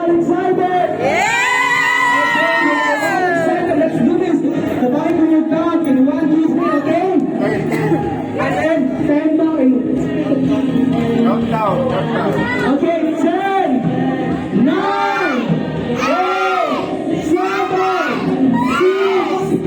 all excited? Excited. Let's do this. Sabay ko yung count. Can 1, 2, 3, okay? And then, 10 daw. Countdown. Okay, 10, 9, 8, 7, 6, 5, 4, 3,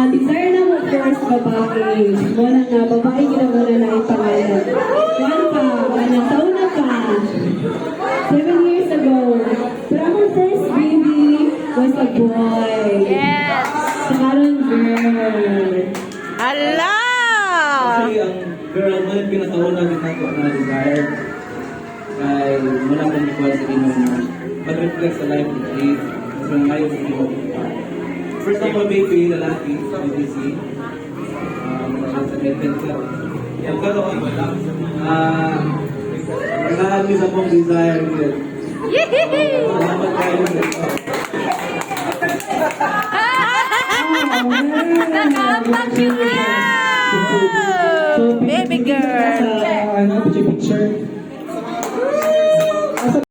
desire na mo first babae. Muna nga, babae ginamuna na ipangalan. One pa, nagtaon na pa. 7 years ago. But our first baby was a boy. Yes! Karon girl. Hala! Actually, ang girl mo yung pinakauna ginagawa na desire ay mula kong ikuha sa inyo na mag-reflect sa life of faith sa ngayon sa inyo. First of all, baby, lalaki, BBC. Sa content ka. Yung karoon, nag-aalis akong desire yun. Yee! Salamat kayo.